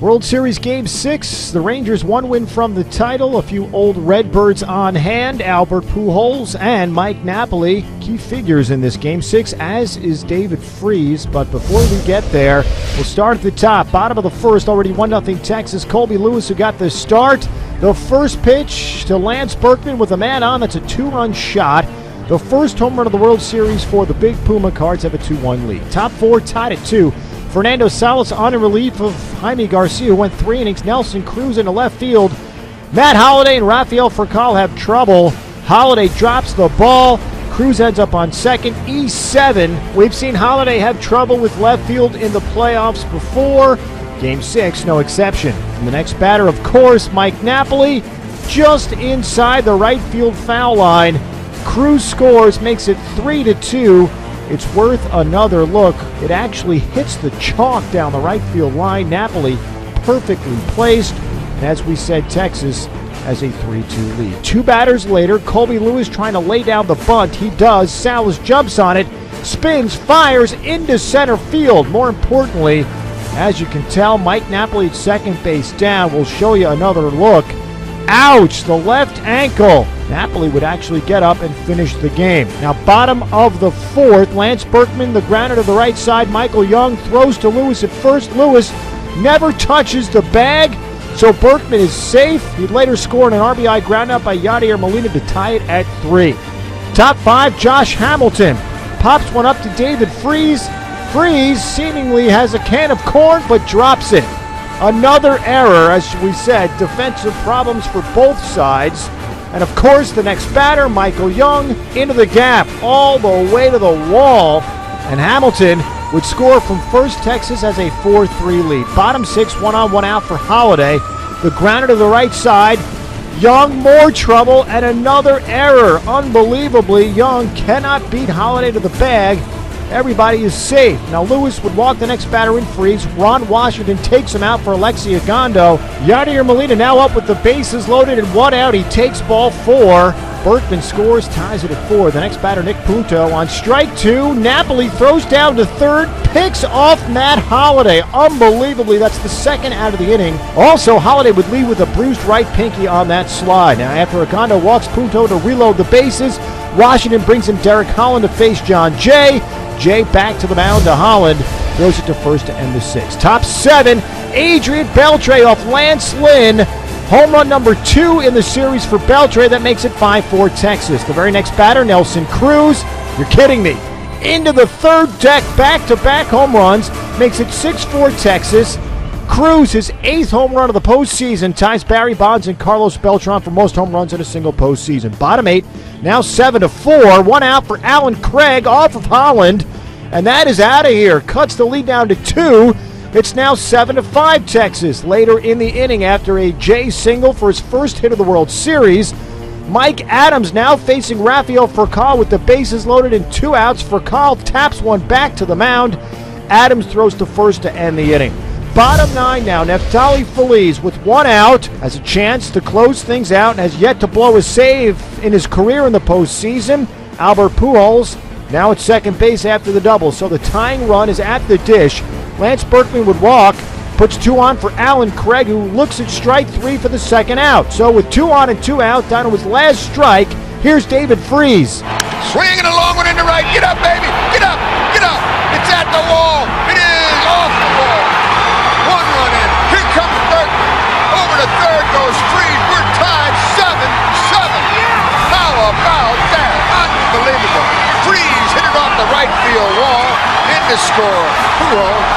World Series Game 6, the Rangers one win from the title, a few old Redbirds on hand, Albert Pujols and Mike Napoli, key figures in this Game 6, as is David Freese. But before we get there, we'll start at the top. Bottom of the first, already 1-0 Texas. Colby Lewis who got the start. The first pitch to Lance Berkman with a man on, that's a 2-run shot. The first home run of the World Series for the Big Puma Cards have a 2-1 lead. Top four tied at 2. Fernando Salas on in relief of Jaime Garcia, who went 3 innings. Nelson Cruz into left field. Matt Holliday and Rafael Furcal have trouble. Holliday drops the ball. Cruz heads up on second. E7. We've seen Holliday have trouble with left field in the playoffs before. Game 6, no exception. And the next batter, of course, Mike Napoli, just inside the right field foul line. Cruz scores, makes it 3-2. It's worth another look. It actually hits the chalk down the right field line. Napoli perfectly placed. And as we said, Texas has a 3-2 lead. 2 batters later, Colby Lewis trying to lay down the bunt. He does. Salas jumps on it, spins, fires into center field. More importantly, as you can tell, Mike Napoli at second base down. We'll show you another look. Ouch, the left ankle. Napoli would actually get up and finish the game. Now, bottom of the fourth, Lance Berkman, the grounder to the right side. Michael Young throws to Lewis at first. Lewis never touches the bag, so Berkman is safe. He'd later score an RBI ground out by Yadier Molina to tie it at 3. Top 5, Josh Hamilton pops one up to David Freese. Freese seemingly has a can of corn, but drops it. Another error, as we said, defensive problems for both sides. And of course, the next batter, Michael Young, into the gap, all the way to the wall. And Hamilton would score from first. Texas has a 4-3 lead. Bottom 6, 1-on, 1-out for Holliday. The grounder to the right side. Young, more trouble, and another error. Unbelievably, Young cannot beat Holliday to the bag. Everybody is safe. Now Lewis would walk the next batter in, Freeze. Ron Washington takes him out for Alexi Ogando. Yadier Molina now up with the bases loaded and 1 out. He takes ball 4. Berkman scores, ties it at 4. The next batter, Nick Punto, on strike 2. Napoli throws down to third, picks off Matt Holliday. Unbelievably, that's the second out of the inning. Also, Holliday would lead with a bruised right pinky on that slide. Now, after Ogando walks Punto to reload the bases, Washington brings in Derek Holland to face John Jay. Jay back to the mound to Holland, throws it to first to end the 6th. Top 7, Adrian Beltre off Lance Lynn. Home run number 2 in the series for Beltre. That makes it 5-4 Texas. The very next batter, Nelson Cruz. You're kidding me. Into the third deck, back-to-back home runs. Makes it 6-4 Texas. Cruz, his 8th home run of the postseason, ties Barry Bonds and Carlos Beltran for most home runs in a single postseason. Bottom 8, now 7-4. 1 out for Alan Craig off of Holland. And that is out of here. Cuts the lead down to 2. It's now 7-5 Texas. Later in the inning, after a Jay single for his first hit of the World Series, Mike Adams now facing Rafael Furcal with the bases loaded and 2 outs. Furcal taps one back to the mound. Adams throws to first to end the inning. Bottom 9 now, Neftali Feliz with 1 out has a chance to close things out and has yet to blow a save in his career in the postseason. Albert Pujols now at second base after the double, so the tying run is at the dish. Lance Berkman would walk, puts 2 on for Alan Craig, who looks at strike 3 for the second out. So with 2 on and 2 out, down to his last strike, here's David Freese. Swinging a long one into right. Get up, baby. Get up. Get up. It's at the wall. It is off the wall. 1 run in. Here comes Berkman. Over to third goes Freese. We're tied 7-7. How about that? Unbelievable. Freese hit it off the right field wall. In to score. Pujols,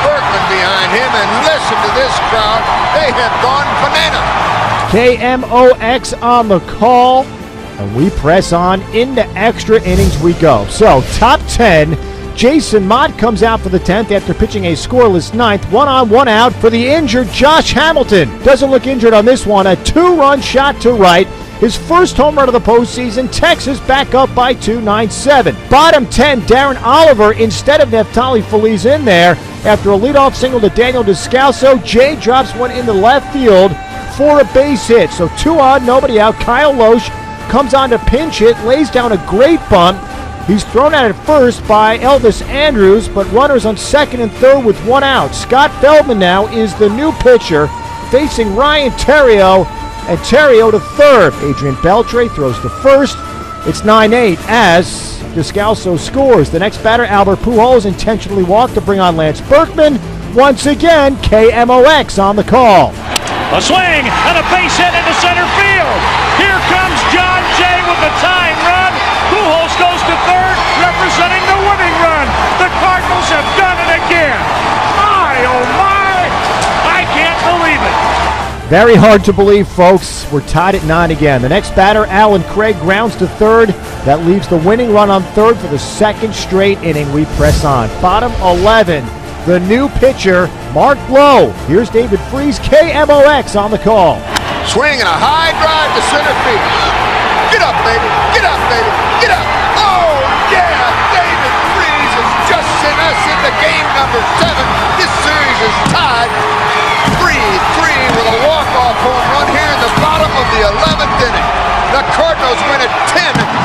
Berkman behind him, and listen to this crowd. They have gone banana. KMOX on the call, and we press on into extra innings we go. So, top 10, Jason Mott comes out for the 10th after pitching a scoreless 9th. 1-on, 1 out for the injured Josh Hamilton. Doesn't look injured on this one. A 2-run shot to right. His first home run of the postseason. Texas back up by 2, 9-7. Bottom 10, Darren Oliver instead of Neftali Feliz in there. After a leadoff single to Daniel Descalso, Jay drops one into left field for a base hit. So 2 on, nobody out. Kyle Loesch comes on to pinch hit, lays down a great bunt. He's thrown out at first by Elvis Andrus, but runners on second and third with one out. Scott Feldman now is the new pitcher, facing Ryan Theriot, and Theriot to third. Adrian Beltre throws to first. It's 9-8 as Descalso scores. The next batter, Albert Pujols, intentionally walked to bring on Lance Berkman. Once again, KMOX on the call. A swing and a base hit into center field. Here comes John Jay with the tying run. Pujols goes to third, representing the winning run. The Cardinals have done it again. My, oh my, I can't believe it. Very hard to believe, folks. We're tied at 9 again. The next batter, Alan Craig, grounds to third. That leaves the winning run on third for the second straight inning. We press on. Bottom 11, the new pitcher, Mark Blow. Here's David Freese, KMOX on the call. Swing and a high drive to center field. Get up, baby. Get up, baby. Get up. Oh, yeah. David Freese has just sent us into game number 7. This series is tied 3-3 with a walk-off home run here in the bottom of the 11th inning. The Cardinals win it 10